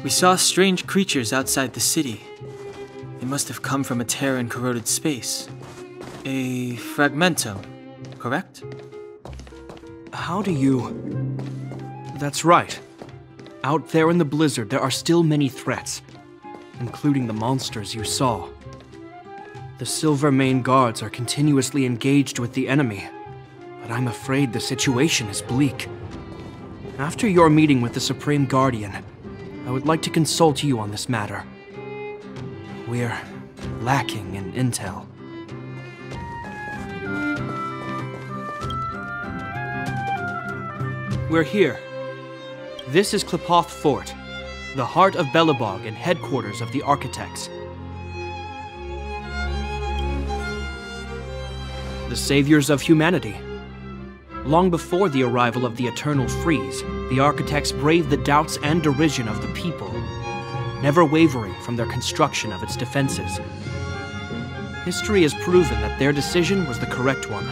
We saw strange creatures outside the city. They must have come from a tear in corroded space. A fragmentum, correct? How do you... That's right. Out there in the blizzard, there are still many threats, including the monsters you saw. The Silvermane guards are continuously engaged with the enemy, but I'm afraid the situation is bleak. After your meeting with the Supreme Guardian, I would like to consult you on this matter. We're lacking in intel. We're here. This is Qlipoth Fort, the heart of Belobog and headquarters of the Architects. The saviors of humanity. Long before the arrival of the Eternal Freeze, the Architects braved the doubts and derision of the people, never wavering from their construction of its defenses. History has proven that their decision was the correct one.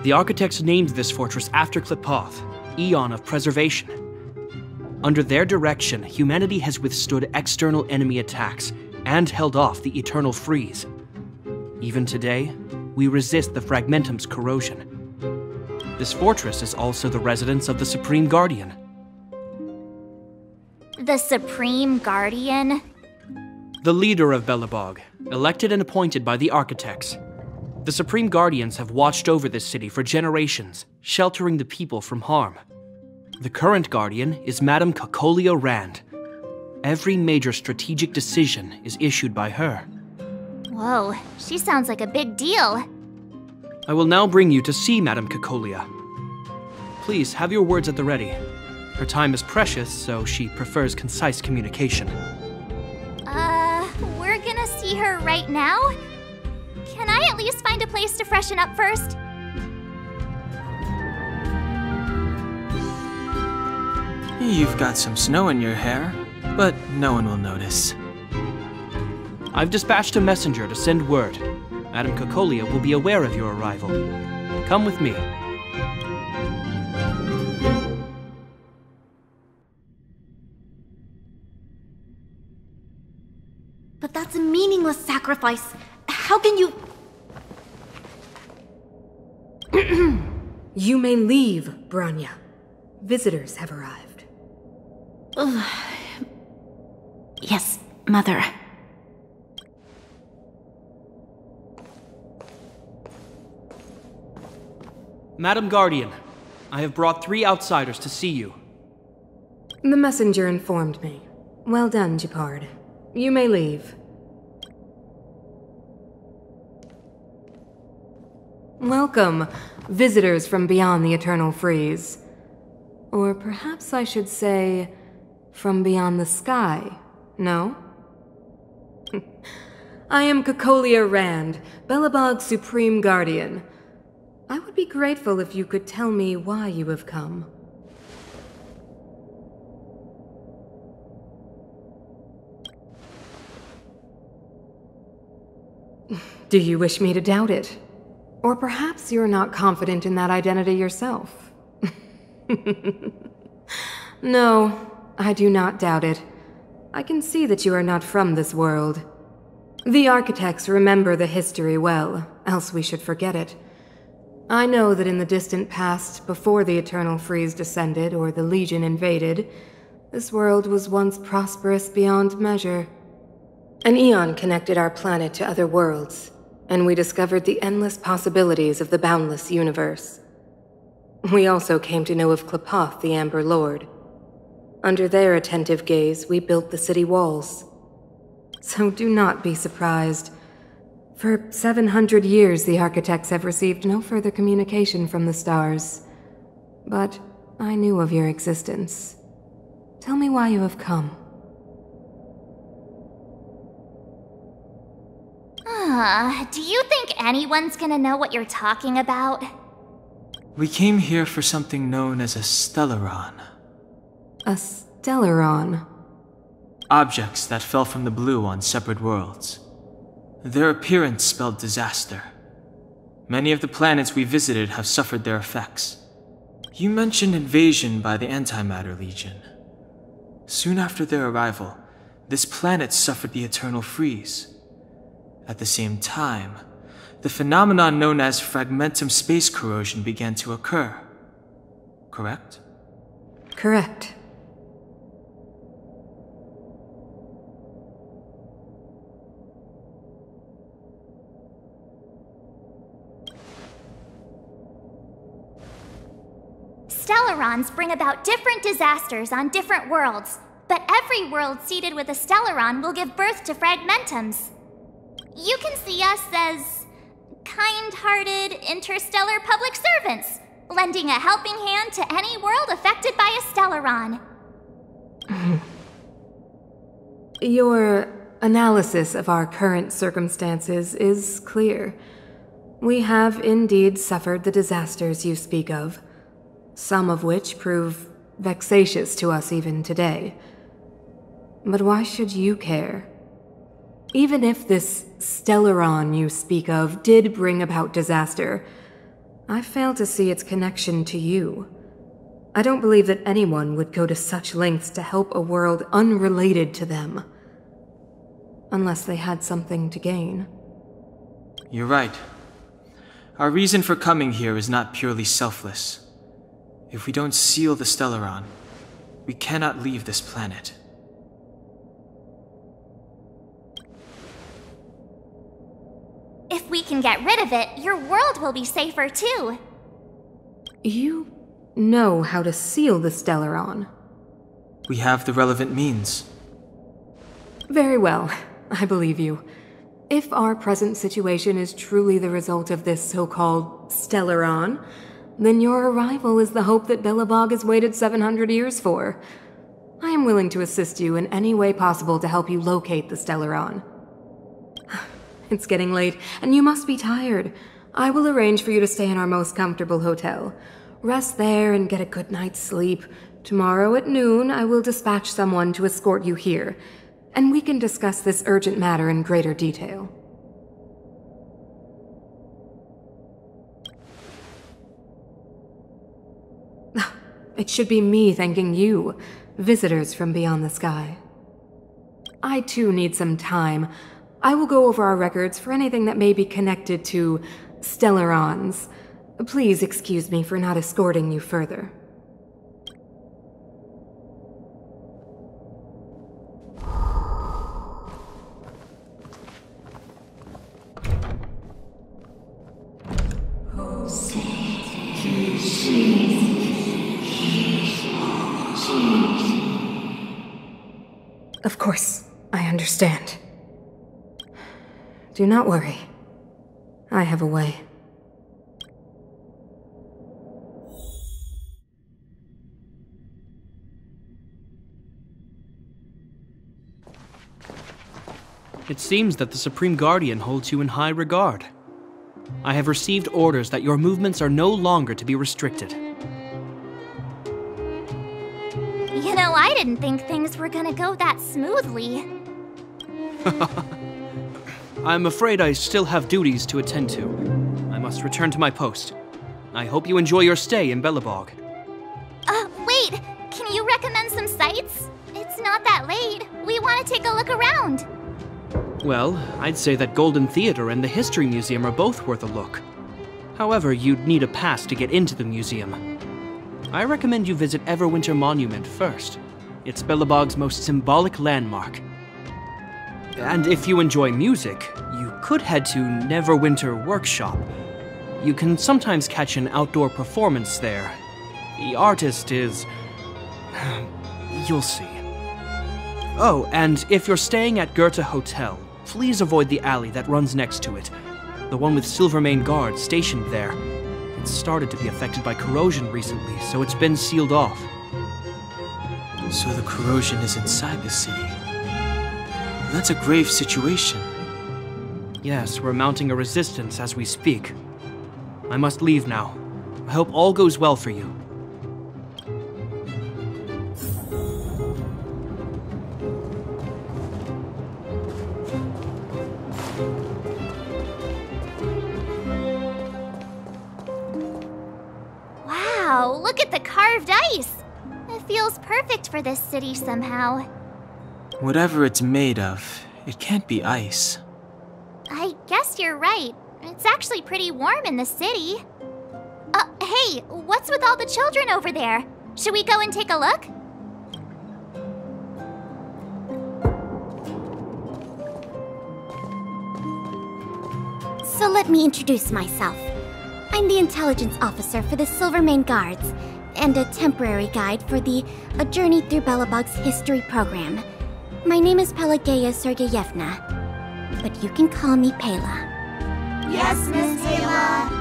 The Architects named this fortress after Qlipoth, Eon of Preservation. Under their direction, humanity has withstood external enemy attacks and held off the Eternal Freeze. Even today, we resist the Fragmentum's corrosion. This fortress is also the residence of the Supreme Guardian. The Supreme Guardian? The leader of Belobog, elected and appointed by the Architects. The Supreme Guardians have watched over this city for generations, sheltering the people from harm. The current Guardian is Madame Cocolia Rand. Every major strategic decision is issued by her. Whoa, she sounds like a big deal. I will now bring you to see Madame Cocolia. Please have your words at the ready. Her time is precious, so she prefers concise communication. We're gonna see her right now? Can I at least find a place to freshen up first? You've got some snow in your hair, but no one will notice. I've dispatched a messenger to send word. Madame Cocolia will be aware of your arrival. Come with me. But that's a meaningless sacrifice. How can you... You may leave, Branya. Visitors have arrived. Yes, Mother. Madam Guardian, I have brought 3 outsiders to see you. The messenger informed me. Well done, Gepard. You may leave. Welcome, visitors from beyond the Eternal Freeze. Or perhaps I should say, from beyond the sky, no? I am Cocolia Rand, Belobog's Supreme Guardian. I would be grateful if you could tell me why you have come. Do you wish me to doubt it? Or perhaps you're not confident in that identity yourself? No, I do not doubt it. I can see that you are not from this world. The Architects remember the history well, else we should forget it. I know that in the distant past, before the Eternal Freeze descended or the Legion invaded, this world was once prosperous beyond measure. An eon connected our planet to other worlds, and we discovered the endless possibilities of the boundless universe. We also came to know of Qlipoth, the Amber Lord. Under their attentive gaze, we built the city walls. So do not be surprised. For 700 years, the Architects have received no further communication from the stars. But I knew of your existence. Tell me why you have come. Do you think anyone's gonna know what you're talking about? We came here for something known as a stellaron. A stellaron? Objects that fell from the blue on separate worlds. Their appearance spelled disaster. Many of the planets we visited have suffered their effects. You mentioned invasion by the Antimatter Legion. Soon after their arrival, this planet suffered the eternal freeze. At the same time, the phenomenon known as fragmentum space corrosion began to occur. Correct? Correct. Stellarons bring about different disasters on different worlds, but every world seeded with a Stellaron will give birth to fragmentums. You can see us as kind-hearted interstellar public servants, lending a helping hand to any world affected by a Stellaron. Your analysis of our current circumstances is clear. We have indeed suffered the disasters you speak of, some of which prove vexatious to us even today. But why should you care? Even if this Stellaron you speak of did bring about disaster, I fail to see its connection to you. I don't believe that anyone would go to such lengths to help a world unrelated to them. Unless they had something to gain. You're right. Our reason for coming here is not purely selfless. If we don't seal the Stellaron, we cannot leave this planet. If we can get rid of it, your world will be safer too. You know how to seal the Stellaron. We have the relevant means. Very well, I believe you. If our present situation is truly the result of this so-called Stellaron, then your arrival is the hope that Belobog has waited 700 years for. I am willing to assist you in any way possible to help you locate the Stellaron. It's getting late, and you must be tired. I will arrange for you to stay in our most comfortable hotel. Rest there and get a good night's sleep. Tomorrow at noon, I will dispatch someone to escort you here, and we can discuss this urgent matter in greater detail. It should be me thanking you, visitors from beyond the sky. I too need some time. I will go over our records for anything that may be connected to Stellarons. Please excuse me for not escorting you further. Of course, I understand. Do not worry. I have a way. It seems that the Supreme Guardian holds you in high regard. I have received orders that your movements are no longer to be restricted. You know, I didn't think things were gonna go that smoothly. I'm afraid I still have duties to attend to. I must return to my post. I hope you enjoy your stay in Belobog. Wait! Can you recommend some sites? It's not that late. We want to take a look around. Well, I'd say that Golden Theater and the History Museum are both worth a look. However, you'd need a pass to get into the museum. I recommend you visit Everwinter Monument first. It's Belobog's most symbolic landmark. And if you enjoy music, you could head to Neverwinter Workshop. You can sometimes catch an outdoor performance there. The artist is... you'll see. Oh, and if you're staying at Goethe Hotel, please avoid the alley that runs next to it. The one with Silvermane guards stationed there. It's started to be affected by corrosion recently, so it's been sealed off. So the corrosion is inside the city. That's a grave situation. Yes, we're mounting a resistance as we speak. I must leave now. I hope all goes well for you. Wow, look at the carved ice! It feels perfect for this city somehow. Whatever it's made of, it can't be ice. I guess you're right. It's actually pretty warm in the city. Hey, what's with all the children over there? Should we go and take a look? So let me introduce myself. I'm the intelligence officer for the Silvermane Guards, and a temporary guide for the A Journey Through Belobog's History program. My name is Pelageya Sergeyevna, but you can call me Pela. Yes, Miss Pela.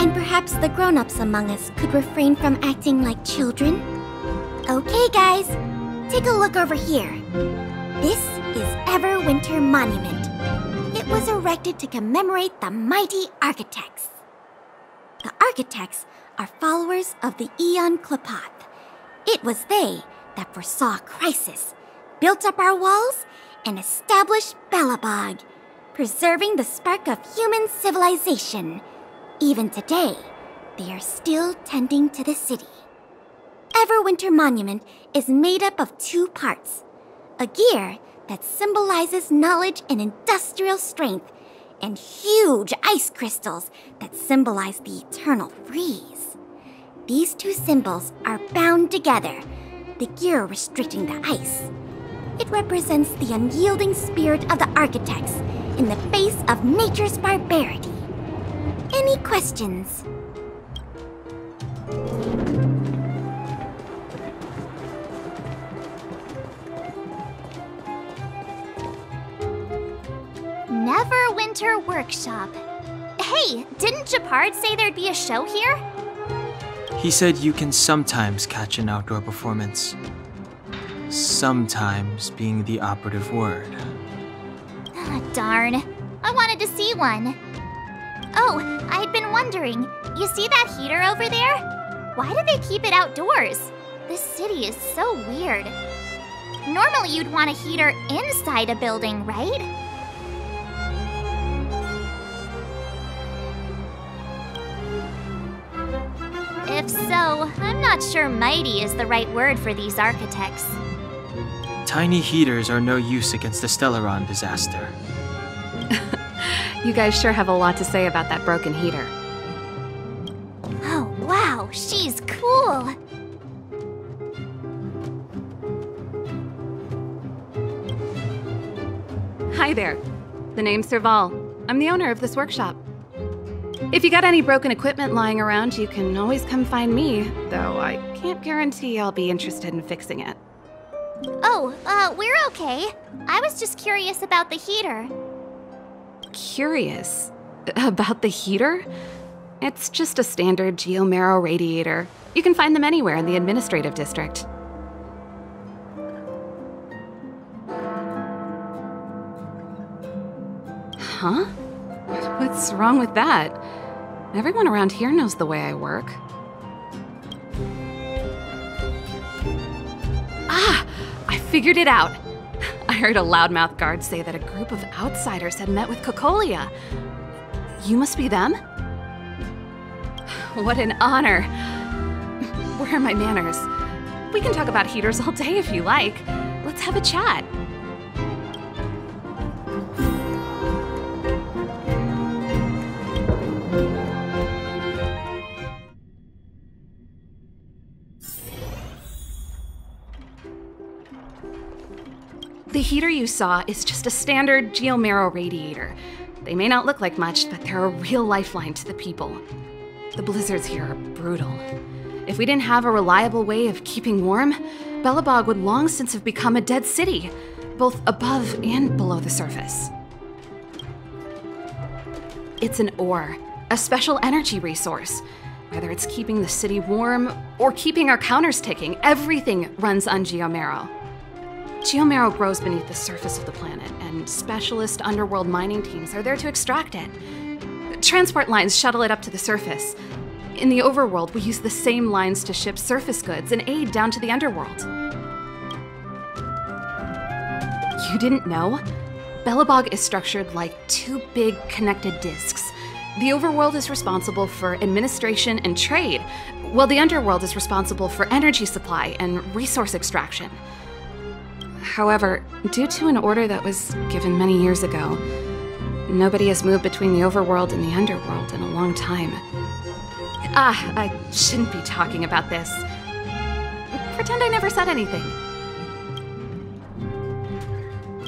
And perhaps the grown-ups among us could refrain from acting like children? Okay, guys, take a look over here. This is Everwinter Monument. It was erected to commemorate the mighty architects. The architects are followers of the Aeon Klapoth. It was they that foresaw a crisis, built up our walls, and established Belobog, preserving the spark of human civilization. Even today, they are still tending to the city. Everwinter Monument is made up of 2 parts. A gear that symbolizes knowledge and industrial strength, and huge ice crystals that symbolize the eternal freeze. These 2 symbols are bound together, the gear restricting the ice. It represents the unyielding spirit of the architects in the face of nature's barbarity. Any questions? Neverwinter Workshop. Hey, didn't Japard say there'd be a show here? He said you can sometimes catch an outdoor performance. Sometimes being the operative word. Ah, darn. I wanted to see one. Oh, I'd been wondering, you see that heater over there? Why do they keep it outdoors? This city is so weird. Normally you'd want a heater inside a building, right? If so, I'm not sure mighty is the right word for these architects. Tiny heaters are no use against the Stellaron disaster. You guys sure have a lot to say about that broken heater. Oh, wow, she's cool. Hi there. The name's Serval. I'm the owner of this workshop. If you got any broken equipment lying around, you can always come find me, though I can't guarantee I'll be interested in fixing it. Oh, we're okay. I was just curious about the heater. Curious? About the heater? It's just a standard geomarrow radiator. You can find them anywhere in the administrative district. Huh? What's wrong with that? Everyone around here knows the way I work. Ah! I figured it out! I heard a loudmouth guard say that a group of outsiders had met with Cocolia. You must be them? What an honor! Where are my manners? We can talk about heaters all day if you like. Let's have a chat. The heater you saw is just a standard geomarrow radiator. They may not look like much, but they're a real lifeline to the people. The blizzards here are brutal. If we didn't have a reliable way of keeping warm, Belobog would long since have become a dead city, both above and below the surface. It's an ore, a special energy resource. Whether it's keeping the city warm or keeping our counters ticking, everything runs on geomarrow. Geomarrow grows beneath the surface of the planet, and specialist underworld mining teams are there to extract it. Transport lines shuttle it up to the surface. In the overworld, we use the same lines to ship surface goods and aid down to the underworld. You didn't know? Belobog is structured like 2 big connected disks. The overworld is responsible for administration and trade, while the underworld is responsible for energy supply and resource extraction. However, due to an order that was given many years ago, nobody has moved between the overworld and the underworld in a long time. I shouldn't be talking about this. Pretend I never said anything.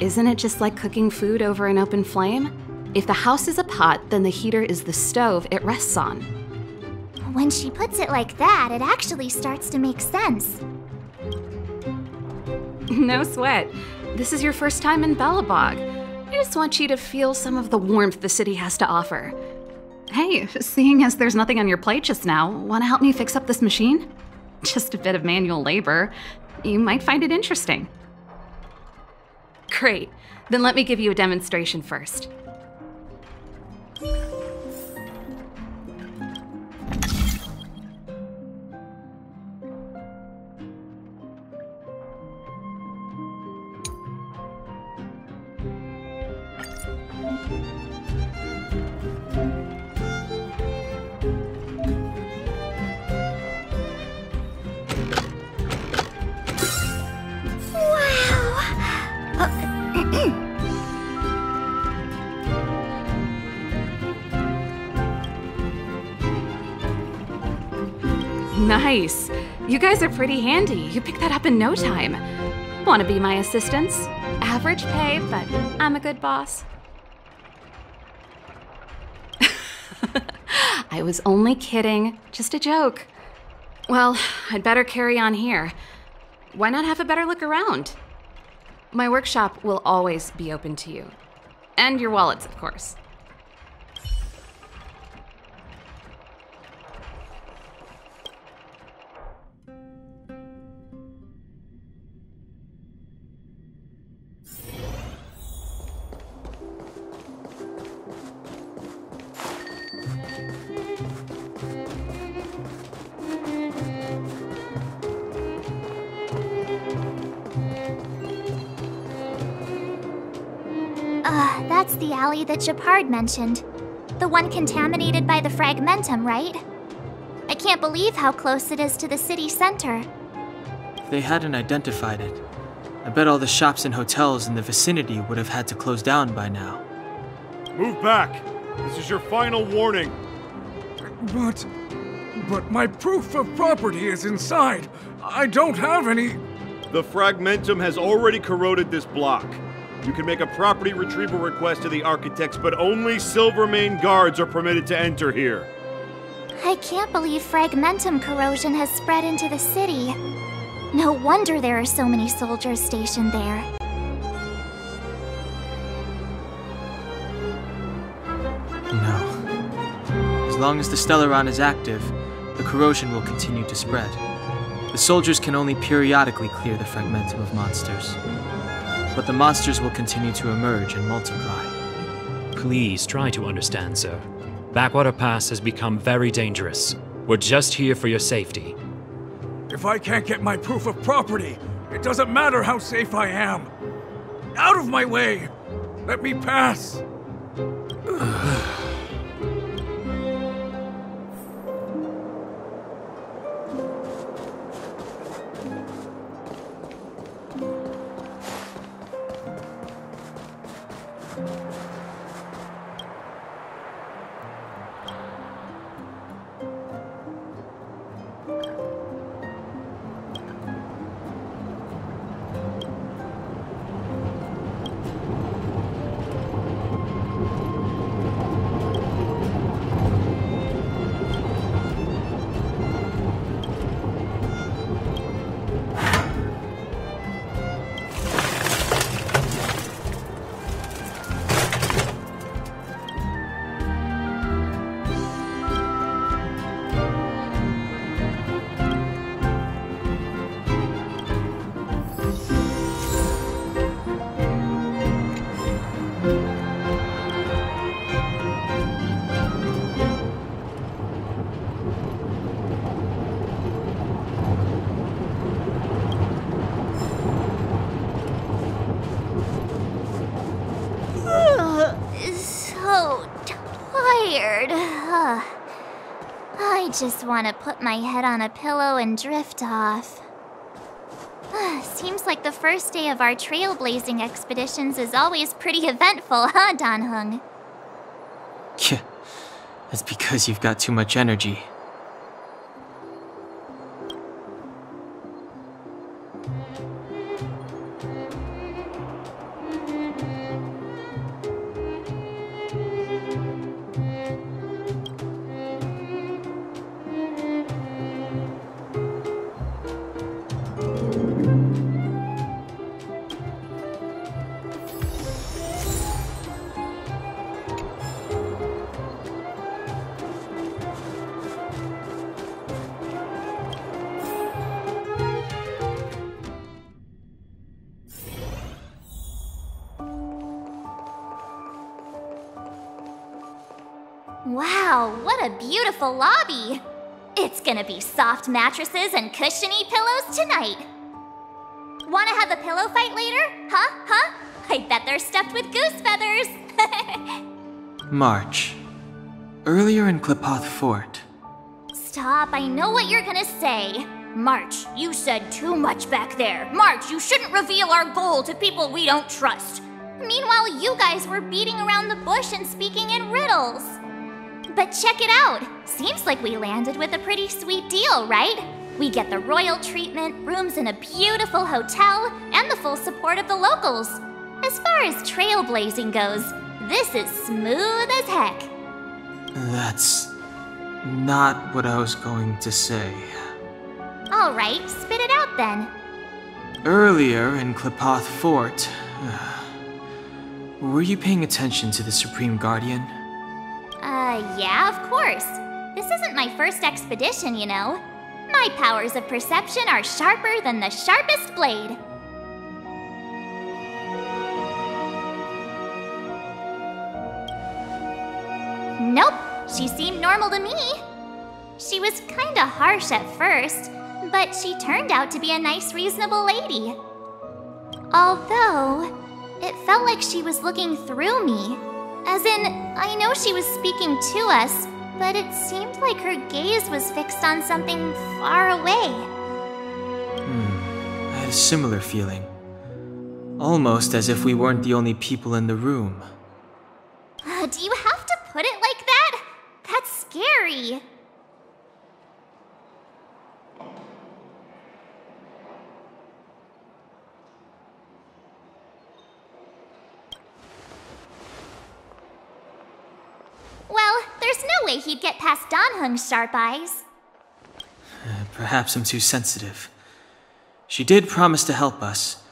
Isn't it just like cooking food over an open flame? If the house is a pot, then the heater is the stove it rests on. When she puts it like that, it actually starts to make sense. No sweat. This is your first time in Belobog. I just want you to feel some of the warmth the city has to offer. Hey, seeing as there's nothing on your plate just now, want to help me fix up this machine? Just a bit of manual labor. You might find it interesting. Great. Then let me give you a demonstration first. Nice. You guys are pretty handy. You picked that up in no time. Want to be my assistants? Average pay, but I'm a good boss. I was only kidding. Just a joke. Well, I'd better carry on here. Why not have a better look around? My workshop will always be open to you. And your wallets, of course. That's the alley that Japard mentioned. The one contaminated by the fragmentum, right? I can't believe how close it is to the city center. If they hadn't identified it, I bet all the shops and hotels in the vicinity would have had to close down by now. Move back! This is your final warning! But my proof of property is inside. I don't have any... The fragmentum has already corroded this block. You can make a property retrieval request to the architects, but only Silvermane guards are permitted to enter here. I can't believe fragmentum corrosion has spread into the city. No wonder there are so many soldiers stationed there. No. As long as the Stellaron is active, the corrosion will continue to spread. The soldiers can only periodically clear the fragmentum of monsters. But the monsters will continue to emerge and multiply. Please try to understand, sir. Backwater Pass has become very dangerous. We're just here for your safety. If I can't get my proof of property, it doesn't matter how safe I am. Out of my way! Let me pass! just want to put my head on a pillow and drift off. Seems like the first day of our trailblazing expeditions is always pretty eventful, huh, Dan-hung? Yeah, that's because you've got too much energy. Wow, what a beautiful lobby! It's gonna be soft mattresses and cushiony pillows tonight. Wanna have a pillow fight later? Huh? I bet they're stuffed with goose feathers! March. Earlier in Klipoth Fort. Stop, I know what you're gonna say. March, you said too much back there. March, you shouldn't reveal our goal to people we don't trust. Meanwhile, you guys were beating around the bush and speaking in riddles. But check it out! Seems like we landed with a pretty sweet deal, right? We get the royal treatment, rooms in a beautiful hotel, and the full support of the locals. As far as trailblazing goes, this is smooth as heck. That's not what I was going to say. Alright, spit it out then. Earlier in Klipoth Fort, were you paying attention to the Supreme Guardian? Yeah, of course. This isn't my first expedition, you know. My powers of perception are sharper than the sharpest blade. Nope, she seemed normal to me. She was kinda harsh at first, but she turned out to be a nice, reasonable lady. Although, it felt like she was looking through me. As in, I know she was speaking to us, but it seemed like her gaze was fixed on something far away. I had a similar feeling. Almost as if we weren't the only people in the room. Do you have to put it like that? That's scary. Well, there's no way he'd get past Dan-hung's sharp eyes. Perhaps I'm too sensitive. She did promise to help us.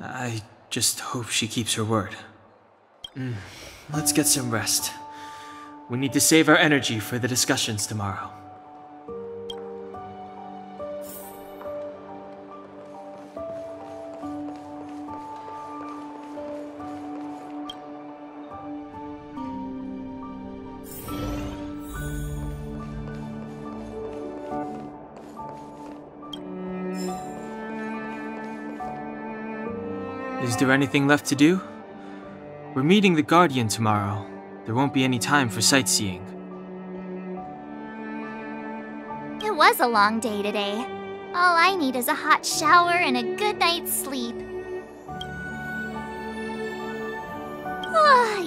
I just hope she keeps her word. Let's get some rest. We need to save our energy for the discussions tomorrow. Is there anything left to do? We're meeting the Guardian tomorrow. There won't be any time for sightseeing. It was a long day today. All I need is a hot shower and a good night's sleep.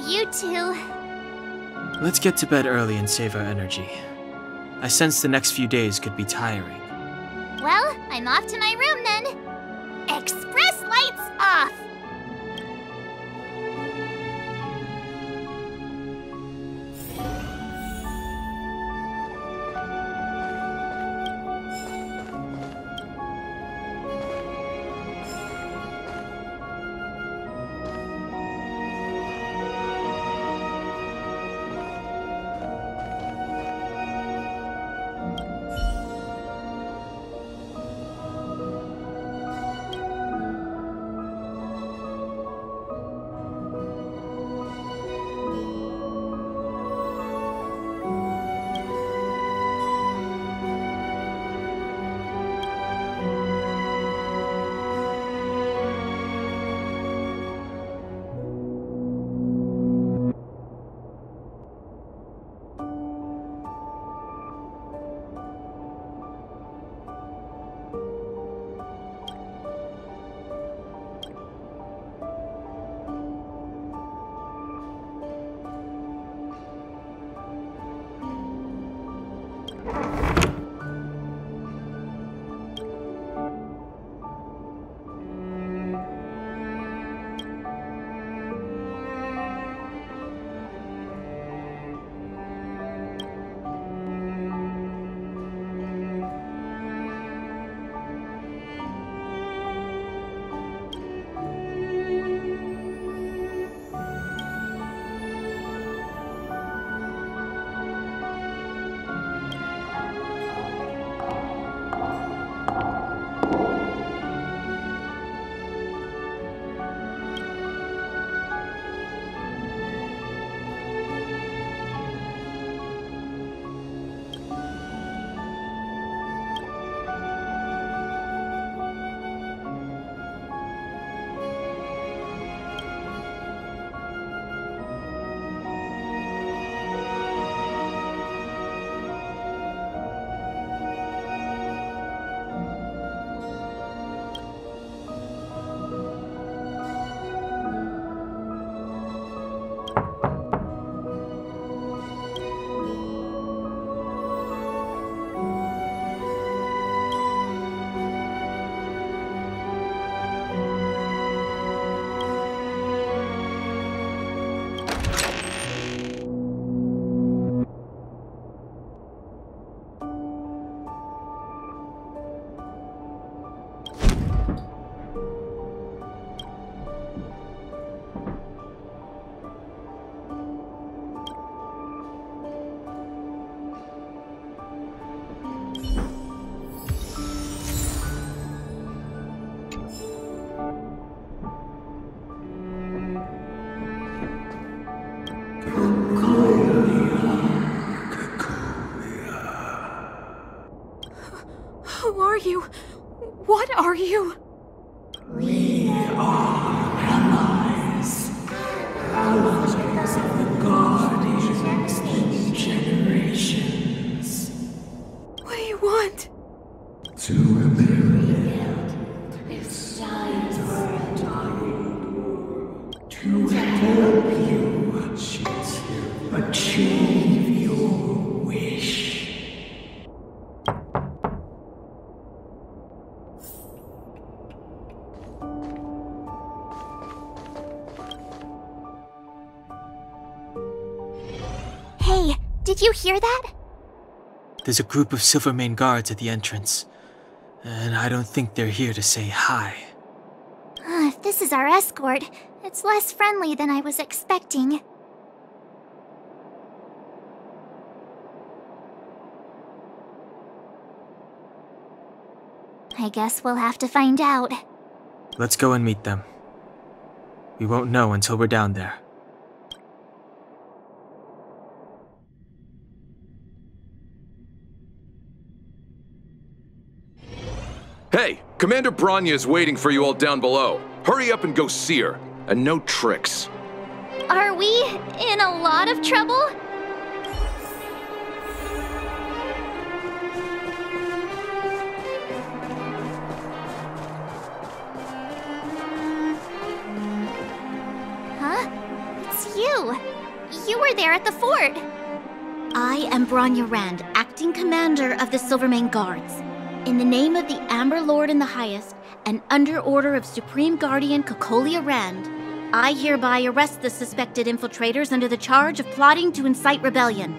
You too. Let's get to bed early and save our energy. I sense the next few days could be tiring. Well, I'm off to my room then. Express lights off! Who are you? What are you? We are allies. Allies of the Guardians in generations. What do you want? To rebuild its time for dying. To help you achieve your wish. Hey, did you hear that? There's a group of Silvermane guards at the entrance, and I don't think they're here to say hi. If this is our escort, it's less friendly than I was expecting. I guess we'll have to find out. Let's go and meet them. We won't know until we're down there. Hey, Commander Bronya is waiting for you all down below. Hurry up and go see her. And no tricks. Are we in a lot of trouble? Huh? It's you. You were there at the fort. I am Bronya Rand, acting commander of the Silvermane Guards. In the name of the Amber Lord in the Highest, and under order of Supreme Guardian Cocolia Rand, I hereby arrest the suspected infiltrators under the charge of plotting to incite rebellion.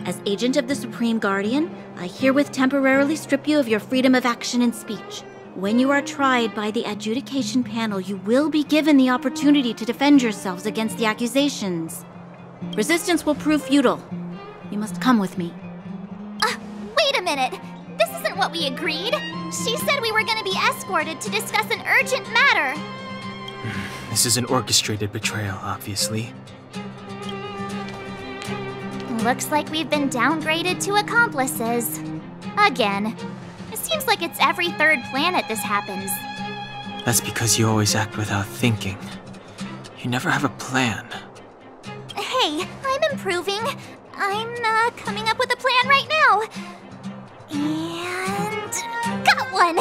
As agent of the Supreme Guardian, I herewith temporarily strip you of your freedom of action and speech. When you are tried by the adjudication panel, you will be given the opportunity to defend yourselves against the accusations. Resistance will prove futile. You must come with me. Wait a minute. This isn't what we agreed. She said we were going to be escorted to discuss an urgent matter. This is an orchestrated betrayal, obviously. Looks like we've been downgraded to accomplices. Again. It seems like it's every third planet this happens. That's because you always act without thinking. You never have a plan. Hey, I'm improving. I'm coming up with a plan right now. And got one!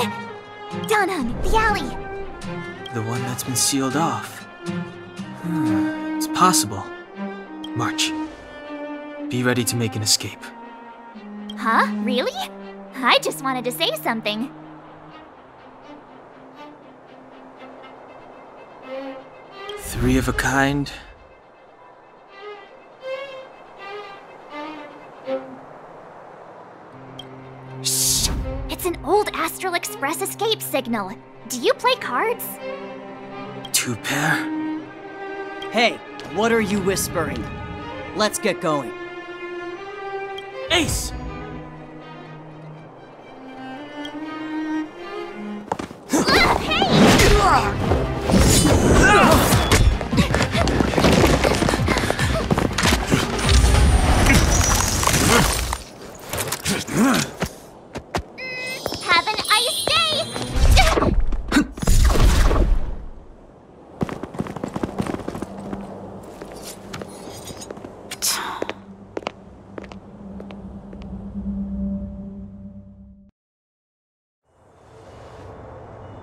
Dunham, the alley. The one that's been sealed off. It's possible. March. Be ready to make an escape. Huh? Really? I just wanted to say something. Three of a kind. Shh! It's an old Astral Express escape signal. Do you play cards? Two pair? Hey, what are you whispering? Let's get going. Ace! Have an ice day!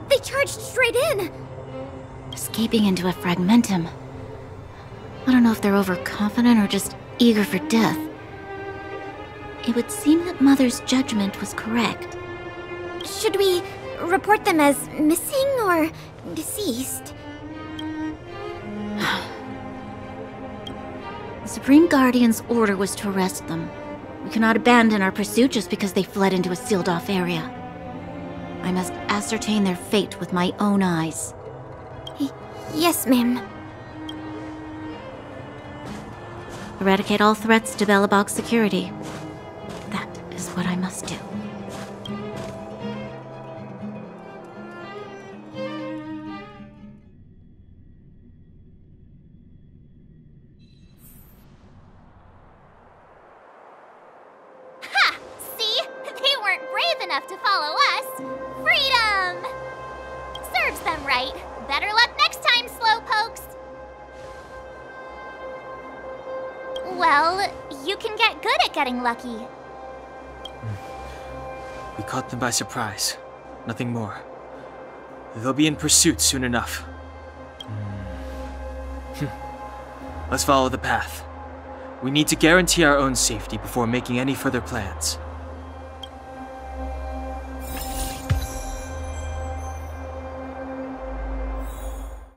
They charged straight in! Escaping into a fragmentum. I don't know if they're overconfident or just eager for death. It would seem that Mother's judgment was correct. Should we report them as missing or deceased? The Supreme Guardian's order was to arrest them. We cannot abandon our pursuit just because they fled into a sealed-off area. I must ascertain their fate with my own eyes. Yes, ma'am. Eradicate all threats to Belobog's security. That is what I must do. Ha! See? They weren't brave enough to follow us, freedom! Serves them right. Better luck next time, slowpokes. Well, you can get good at getting lucky. We caught them by surprise. Nothing more. They'll be in pursuit soon enough. Let's follow the path. We need to guarantee our own safety before making any further plans.